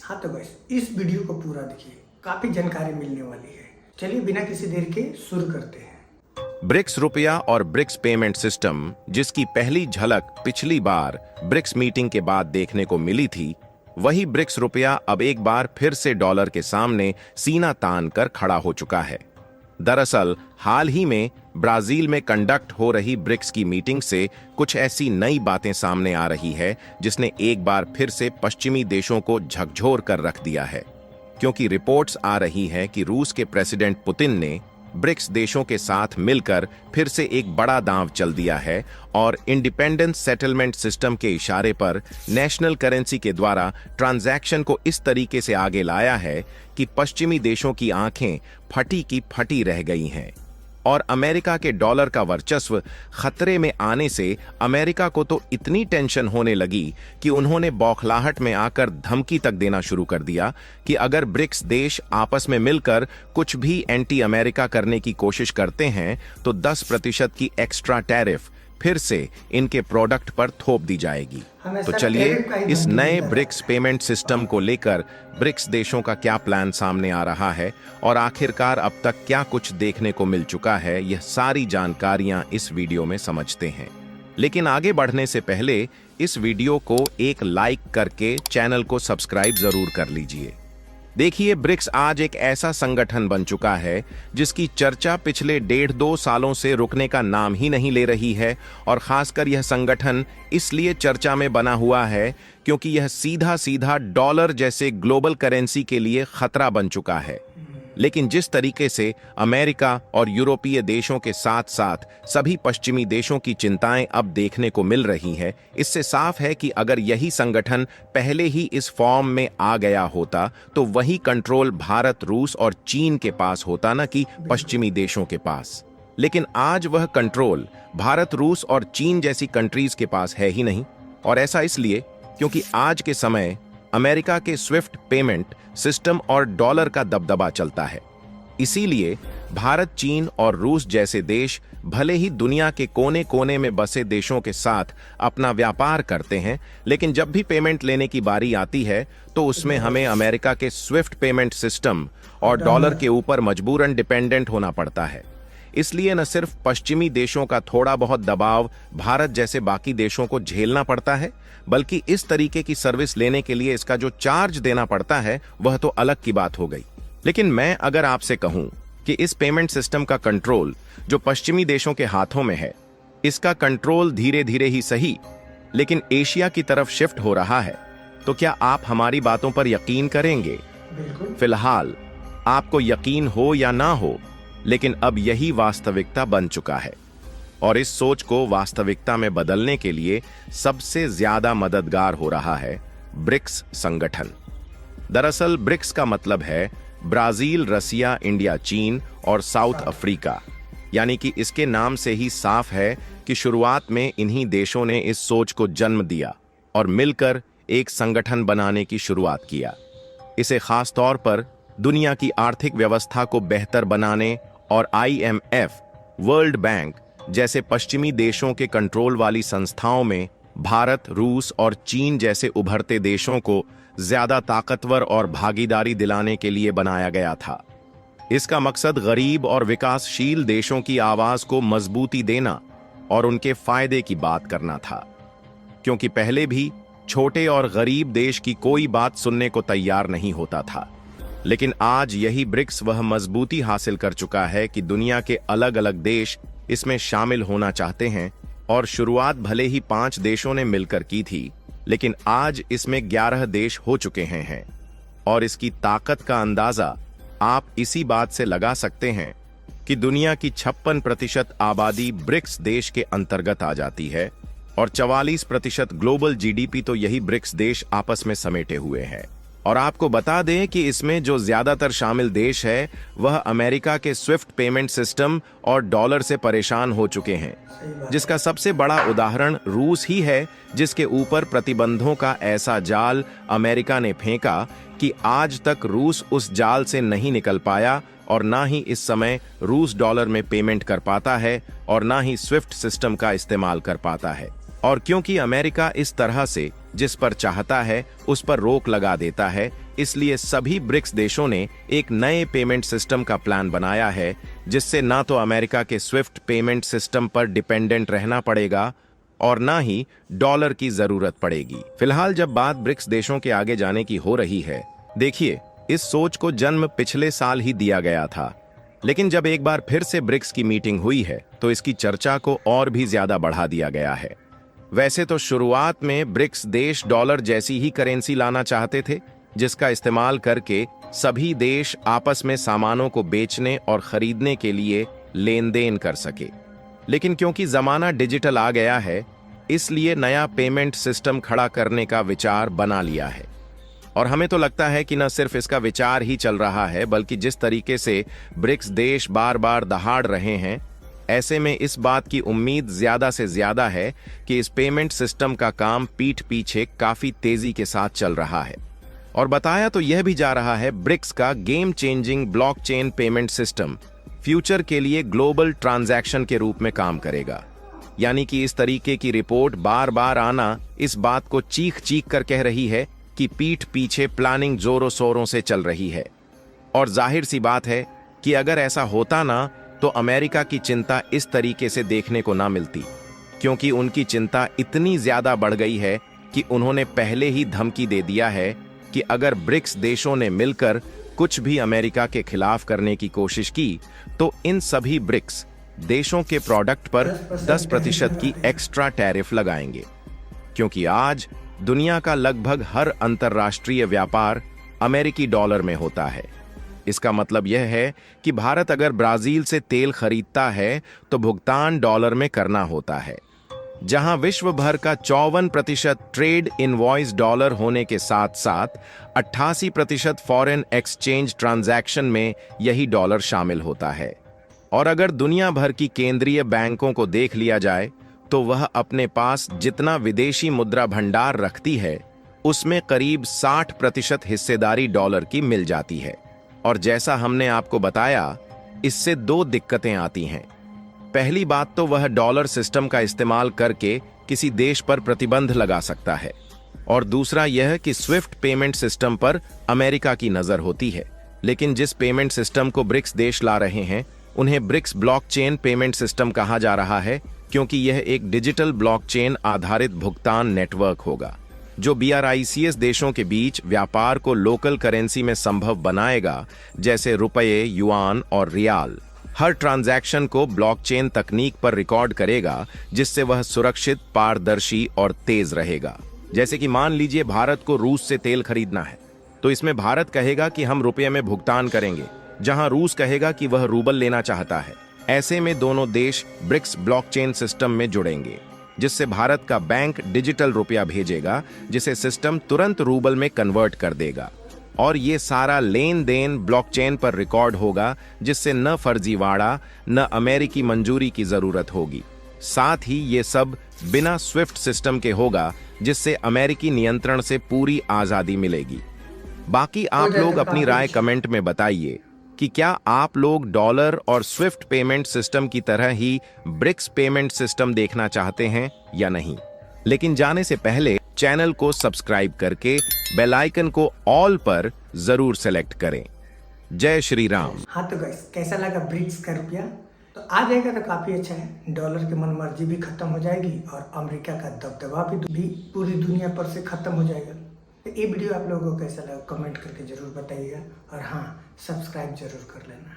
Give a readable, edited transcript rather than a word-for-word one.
हाँ तो गाइस इस वीडियो को पूरा देखिए, काफी जानकारी मिलने वाली है। चलिए बिना किसी देर के शुरू करते हैं। ब्रिक्स रुपया और ब्रिक्स पेमेंट सिस्टम, जिसकी पहली झलक पिछली बार ब्रिक्स मीटिंग के बाद देखने को मिली थी, वही ब्रिक्स रुपया अब एक बार फिर से डॉलर के सामने सीना तान कर खड़ा हो चुका है। दरअसल हाल ही में ब्राजील में कंडक्ट हो रही ब्रिक्स की मीटिंग से कुछ ऐसी नई बातें सामने आ रही है जिसने एक बार फिर से पश्चिमी देशों को झकझोर कर रख दिया है, क्योंकि रिपोर्ट्स आ रही हैं कि रूस के प्रेसिडेंट पुतिन ने ब्रिक्स देशों के साथ मिलकर फिर से एक बड़ा दांव चल दिया है और इंडिपेंडेंट सेटलमेंट सिस्टम के इशारे पर नेशनल करेंसी के द्वारा ट्रांजैक्शन को इस तरीके से आगे लाया है कि पश्चिमी देशों की आंखें फटी की फटी रह गई हैं। और अमेरिका के डॉलर का वर्चस्व खतरे में आने से अमेरिका को तो इतनी टेंशन होने लगी कि उन्होंने बौखलाहट में आकर धमकी तक देना शुरू कर दिया कि अगर ब्रिक्स देश आपस में मिलकर कुछ भी एंटी अमेरिका करने की कोशिश करते हैं तो 10% की एक्स्ट्रा टैरिफ फिर से इनके प्रोडक्ट पर थोप दी जाएगी। तो चलिए इस नए ब्रिक्स पेमेंट सिस्टम को लेकर ब्रिक्स देशों का क्या प्लान सामने आ रहा है और आखिरकार अब तक क्या कुछ देखने को मिल चुका है, यह सारी जानकारियां इस वीडियो में समझते हैं। लेकिन आगे बढ़ने से पहले इस वीडियो को एक लाइक करके चैनल को सब्सक्राइब जरूर कर लीजिए। देखिए, ब्रिक्स आज एक ऐसा संगठन बन चुका है जिसकी चर्चा पिछले 1.5-2 सालों से रुकने का नाम ही नहीं ले रही है, और खासकर यह संगठन इसलिए चर्चा में बना हुआ है क्योंकि यह सीधा सीधा डॉलर जैसे ग्लोबल करेंसी के लिए खतरा बन चुका है। लेकिन जिस तरीके से अमेरिका और यूरोपीय देशों के साथ साथ सभी पश्चिमी देशों की चिंताएं अब देखने को मिल रही है, इससे साफ है कि अगर यही संगठन पहले ही इस फॉर्म में आ गया होता तो वही कंट्रोल भारत, रूस और चीन के पास होता, न कि पश्चिमी देशों के पास। लेकिन आज वह कंट्रोल भारत, रूस और चीन जैसी कंट्रीज के पास है ही नहीं, और ऐसा इसलिए क्योंकि आज के समय अमेरिका के स्विफ्ट पेमेंट सिस्टम और डॉलर का दबदबा चलता है। इसीलिए भारत, चीन और रूस जैसे देश भले ही दुनिया के कोने कोने में बसे देशों के साथ अपना व्यापार करते हैं, लेकिन जब भी पेमेंट लेने की बारी आती है तो उसमें हमें अमेरिका के स्विफ्ट पेमेंट सिस्टम और डॉलर के ऊपर मजबूरन डिपेंडेंट होना पड़ता है। इसलिए न सिर्फ पश्चिमी देशों का थोड़ा बहुत दबाव भारत जैसे बाकी देशों को झेलना पड़ता है, बल्कि इस तरीके की सर्विस लेने के लिए इसका जो चार्ज देना पड़ता है वह तो अलग की बात हो गई। लेकिन मैं अगर आपसे कहूं कि इस पेमेंट सिस्टम का कंट्रोल जो पश्चिमी देशों के हाथों में है, इसका कंट्रोल धीरे धीरे ही सही लेकिन एशिया की तरफ शिफ्ट हो रहा है, तो क्या आप हमारी बातों पर यकीन करेंगे? फिलहाल आपको यकीन हो या ना हो, लेकिन अब यही वास्तविकता बन चुका है, और इस सोच को वास्तविकता में बदलने के लिए सबसे ज्यादा मददगार हो रहा है ब्रिक्स संगठन। दरअसल ब्रिक्स का मतलब है ब्राजील, रसिया, इंडिया, चीन और साउथ अफ्रीका, यानी कि इसके नाम से ही साफ है कि शुरुआत में इन्हीं देशों ने इस सोच को जन्म दिया और मिलकर एक संगठन बनाने की शुरुआत किया। इसे खास तौर पर दुनिया की आर्थिक व्यवस्था को बेहतर बनाने और IMF, वर्ल्ड बैंक जैसे पश्चिमी देशों के कंट्रोल वाली संस्थाओं में भारत, रूस और चीन जैसे उभरते देशों को ज्यादा ताकतवर और भागीदारी दिलाने के लिए बनाया गया था। इसका मकसद गरीब और विकासशील देशों की आवाज को मजबूती देना और उनके फायदे की बात करना था, क्योंकि पहले भी छोटे और गरीब देश की कोई बात सुनने को तैयार नहीं होता था। लेकिन आज यही ब्रिक्स वह मजबूती हासिल कर चुका है कि दुनिया के अलग अलग देश इसमें शामिल होना चाहते हैं, और शुरुआत भले ही 5 देशों ने मिलकर की थी, लेकिन आज इसमें 11 देश हो चुके हैं। और इसकी ताकत का अंदाजा आप इसी बात से लगा सकते हैं कि दुनिया की 56% आबादी ब्रिक्स देश के अंतर्गत आ जाती है, और 44% ग्लोबल GDP तो यही ब्रिक्स देश आपस में समेटे हुए हैं। और आपको बता दें कि इसमें जो ज्यादातर शामिल देश है वह अमेरिका के स्विफ्ट पेमेंट सिस्टम और डॉलर से परेशान हो चुके हैं, जिसका सबसे बड़ा उदाहरण रूस ही है, जिसके ऊपर प्रतिबंधों का ऐसा जाल अमेरिका ने फेंका कि आज तक रूस उस जाल से नहीं निकल पाया, और ना ही इस समय रूस डॉलर में पेमेंट कर पाता है और ना ही स्विफ्ट सिस्टम का इस्तेमाल कर पाता है। और क्योंकि अमेरिका इस तरह से जिस पर चाहता है उस पर रोक लगा देता है, इसलिए सभी ब्रिक्स देशों ने एक नए पेमेंट सिस्टम का प्लान बनाया है, जिससे ना तो अमेरिका के स्विफ्ट पेमेंट सिस्टम पर डिपेंडेंट रहना पड़ेगा और ना ही डॉलर की जरूरत पड़ेगी। फिलहाल जब बात ब्रिक्स देशों के आगे जाने की हो रही है, देखिए, इस सोच को जन्म पिछले साल ही दिया गया था, लेकिन जब एक बार फिर से ब्रिक्स की मीटिंग हुई है तो इसकी चर्चा को और भी ज्यादा बढ़ा दिया गया है। वैसे तो शुरुआत में ब्रिक्स देश डॉलर जैसी ही करेंसी लाना चाहते थे, जिसका इस्तेमाल करके सभी देश आपस में सामानों को बेचने और खरीदने के लिए लेन देन कर सके। लेकिन क्योंकि जमाना डिजिटल आ गया है, इसलिए नया पेमेंट सिस्टम खड़ा करने का विचार बना लिया है। और हमें तो लगता है कि न सिर्फ इसका विचार ही चल रहा है, बल्कि जिस तरीके से ब्रिक्स देश बार बार दहाड़ रहे हैं, ऐसे में इस बात की उम्मीद ज्यादा से ज्यादा है कि इस पेमेंट सिस्टम का काम पीठ पीछे काफी तेजी के साथ चल रहा है। और बताया तो यह भी जा रहा है, ब्रिक्स का game changing blockchain payment system future के लिए ग्लोबल ट्रांजैक्शन के रूप में काम करेगा। यानी कि इस तरीके की रिपोर्ट बार बार आना इस बात को चीख चीख कर कह रही है कि पीठ पीछे प्लानिंग जोरों शोरों से चल रही है। और जाहिर सी बात है कि अगर ऐसा होता ना, तो अमेरिका की चिंता इस तरीके से देखने को ना मिलती, क्योंकि उनकी चिंता इतनी ज्यादा बढ़ गई है कि उन्होंने पहले ही धमकी दे दिया है कि अगर ब्रिक्स देशों ने मिलकर कुछ भी अमेरिका के खिलाफ करने की कोशिश की, तो इन सभी ब्रिक्स देशों के प्रोडक्ट पर 10% की एक्स्ट्रा टैरिफ लगाएंगे। क्योंकि आज दुनिया का लगभग हर अंतर्राष्ट्रीय व्यापार अमेरिकी डॉलर में होता है। इसका मतलब यह है कि भारत अगर ब्राजील से तेल खरीदता है तो भुगतान डॉलर में करना होता है। जहां विश्व भर का 54% ट्रेड इनवॉइस डॉलर होने के साथ साथ 88% फॉरेन एक्सचेंज ट्रांजैक्शन में यही डॉलर शामिल होता है। और अगर दुनिया भर की केंद्रीय बैंकों को देख लिया जाए, तो वह अपने पास जितना विदेशी मुद्रा भंडार रखती है, उसमें करीब 60% हिस्सेदारी डॉलर की मिल जाती है। और जैसा हमने आपको बताया, इससे दो दिक्कतें आती हैं। पहली बात तो वह डॉलर सिस्टम का इस्तेमाल करके किसी देश पर प्रतिबंध लगा सकता है, और दूसरा यह कि स्विफ्ट पेमेंट सिस्टम पर अमेरिका की नजर होती है। लेकिन जिस पेमेंट सिस्टम को ब्रिक्स देश ला रहे हैं, उन्हें ब्रिक्स ब्लॉकचेन पेमेंट सिस्टम कहा जा रहा है, क्योंकि यह एक डिजिटल ब्लॉकचेन आधारित भुगतान नेटवर्क होगा, जो BRICS देशों के बीच व्यापार को लोकल करेंसी में संभव बनाएगा, जैसे रुपये, युआन और रियाल। हर ट्रांजैक्शन को ब्लॉकचेन तकनीक पर रिकॉर्ड करेगा, जिससे वह सुरक्षित, पारदर्शी और तेज रहेगा। जैसे कि मान लीजिए भारत को रूस से तेल खरीदना है, तो इसमें भारत कहेगा कि हम रुपये में भुगतान करेंगे, जहां रूस कहेगा कि वह रूबल लेना चाहता है। ऐसे में दोनों देश ब्रिक्स ब्लॉकचेन सिस्टम में जुड़ेंगे, जिससे भारत का बैंक डिजिटल रुपया भेजेगा, जिसे सिस्टम तुरंत रूबल में कन्वर्ट कर देगा। और ये सारा लेन देन ब्लॉकचेन पर रिकॉर्ड होगा, जिससे न फर्जीवाड़ा न अमेरिकी मंजूरी की जरूरत होगी। साथ ही ये सब बिना स्विफ्ट सिस्टम के होगा, जिससे अमेरिकी नियंत्रण से पूरी आजादी मिलेगी। बाकी आप लोग अपनी राय कमेंट में बताइए कि क्या आप लोग डॉलर और स्विफ्ट पेमेंट सिस्टम की तरह ही ब्रिक्स पेमेंट सिस्टम देखना चाहते हैं या नहीं। लेकिन जाने से पहले चैनल को सब्सक्राइब करके बेल आइकन को ऑल पर जरूर सेलेक्ट करें। जय श्री राम। हाँ तो गाइस, कैसा लगा ब्रिक्स का रुपया? तो आ जाएगा तो काफी अच्छा है। डॉलर की मनमर्जी भी खत्म हो जाएगी और अमेरिका का दबदबा भी पूरी दुनिया पर से खत्म हो जाएगा। तो ये वीडियो आप लोगों को कैसा लगा कमेंट करके जरूर बताइएगा, और हाँ, सब्सक्राइब जरूर कर लेना।